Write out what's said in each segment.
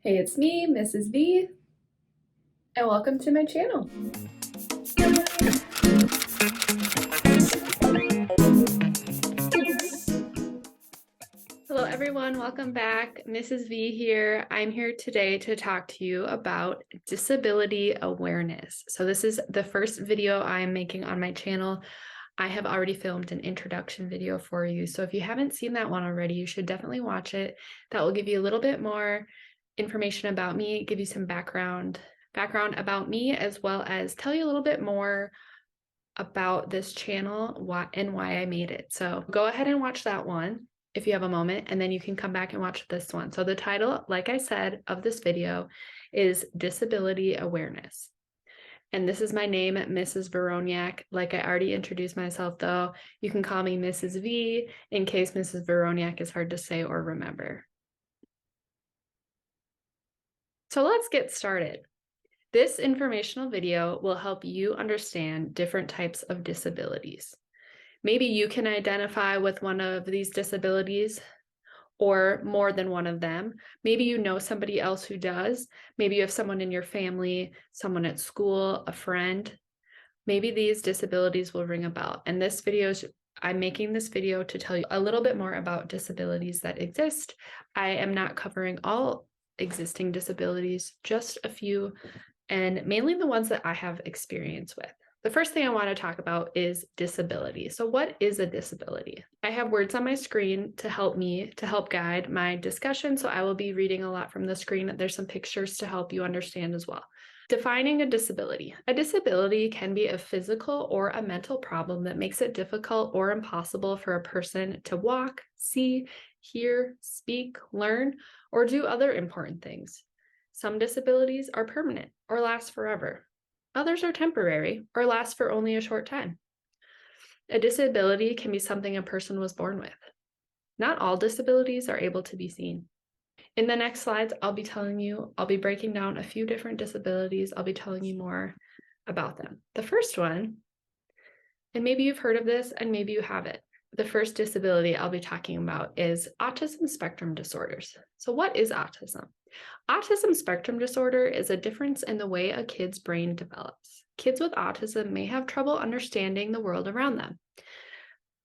Hey, it's me, Mrs. V, and welcome to my channel. Hello everyone, welcome back. Mrs. V here. I'm here today to talk to you about disability awareness. So this is the first video I'm making on my channel. I have already filmed an introduction video for you. So if you haven't seen that one already, you should definitely watch it. That will give you a little bit more information about me, give you some background about me, as well as tell you a little bit more about this channel why I made it. So go ahead and watch that one if you have a moment, and then you can come back and watch this one. So the title, like I said, of this video is Disability Awareness. And this is my name, Mrs. Veroniak. Like I already introduced myself though, you can call me Mrs. V in case Mrs. Veroniak is hard to say or remember. So let's get started. This informational video will help you understand different types of disabilities. Maybe you can identify with one of these disabilities or more than one of them. Maybe you know somebody else who does. Maybe you have someone in your family, someone at school, a friend. Maybe these disabilities will ring a bell. And I'm making this video to tell you a little bit more about disabilities that exist. I am not covering all existing disabilities, just a few, and mainly the ones that I have experience with. The first thing I want to talk about is disability. So what is a disability? I have words on my screen to help guide my discussion. So I will be reading a lot from the screen. There's some pictures to help you understand as well. Defining a disability. A disability can be a physical or a mental problem that makes it difficult or impossible for a person to walk, see, hear, speak, learn, or do other important things. Some disabilities are permanent or last forever. Others are temporary or last for only a short time. A disability can be something a person was born with. Not all disabilities are able to be seen. In the next slides, I'll be breaking down a few different disabilities. I'll be telling you more about them. The first one, and maybe you've heard of this and maybe you haven't. The first disability I'll be talking about is autism spectrum disorders. So what is autism? Autism spectrum disorder is a difference in the way a kid's brain develops. Kids with autism may have trouble understanding the world around them.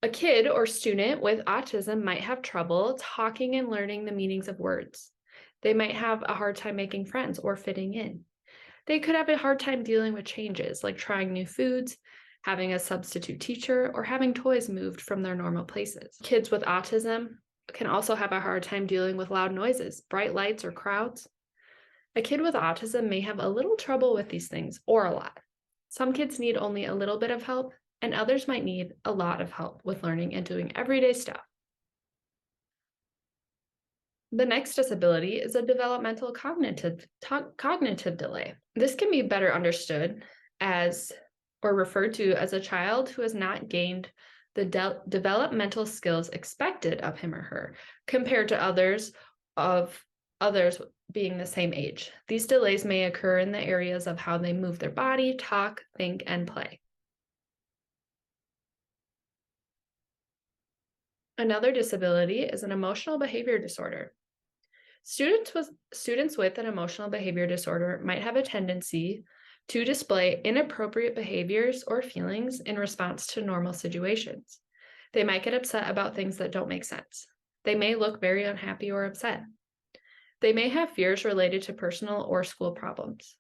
A kid or student with autism might have trouble talking and learning the meanings of words. They might have a hard time making friends or fitting in. They could have a hard time dealing with changes, like trying new foods, having a substitute teacher, or having toys moved from their normal places. Kids with autism can also have a hard time dealing with loud noises, bright lights, or crowds. A kid with autism may have a little trouble with these things, or a lot. Some kids need only a little bit of help, and others might need a lot of help with learning and doing everyday stuff. The next disability is a developmental cognitive delay. This can be better understood as, or referred to as, a child who has not gained the developmental skills expected of him or her compared to others being the same age. These delays may occur in the areas of how they move their body, talk, think, and play. Another disability is an emotional behavior disorder. Students with an emotional behavior disorder might have a tendency to display inappropriate behaviors or feelings in response to normal situations. They might get upset about things that don't make sense. They may look very unhappy or upset. They may have fears related to personal or school problems.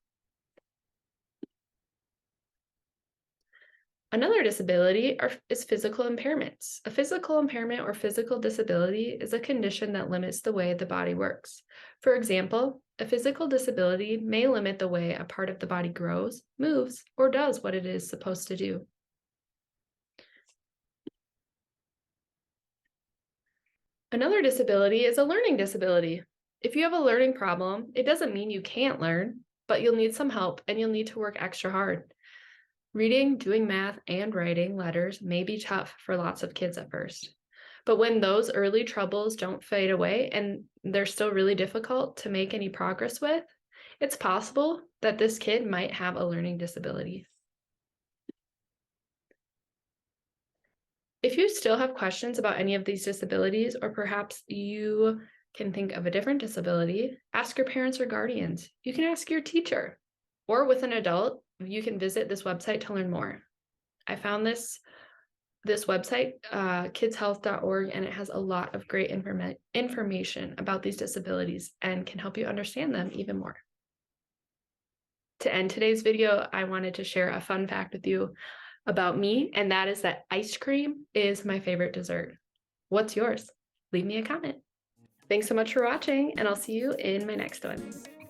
Another disability is physical impairments. A physical impairment or physical disability is a condition that limits the way the body works. For example, a physical disability may limit the way a part of the body grows, moves, or does what it is supposed to do. Another disability is a learning disability. If you have a learning problem, it doesn't mean you can't learn, but you'll need some help and you'll need to work extra hard. Reading, doing math, and writing letters may be tough for lots of kids at first. But when those early troubles don't fade away and they're still really difficult to make any progress with, it's possible that this kid might have a learning disability. If you still have questions about any of these disabilities, or perhaps you can think of a different disability, ask your parents or guardians. You can ask your teacher. Or with an adult, you can visit this website to learn more. I found this website, kidshealth.org, and it has a lot of great information about these disabilities and can help you understand them even more. To end today's video, I wanted to share a fun fact with you about me, and that is that ice cream is my favorite dessert. What's yours? Leave me a comment. Thanks so much for watching, and I'll see you in my next one.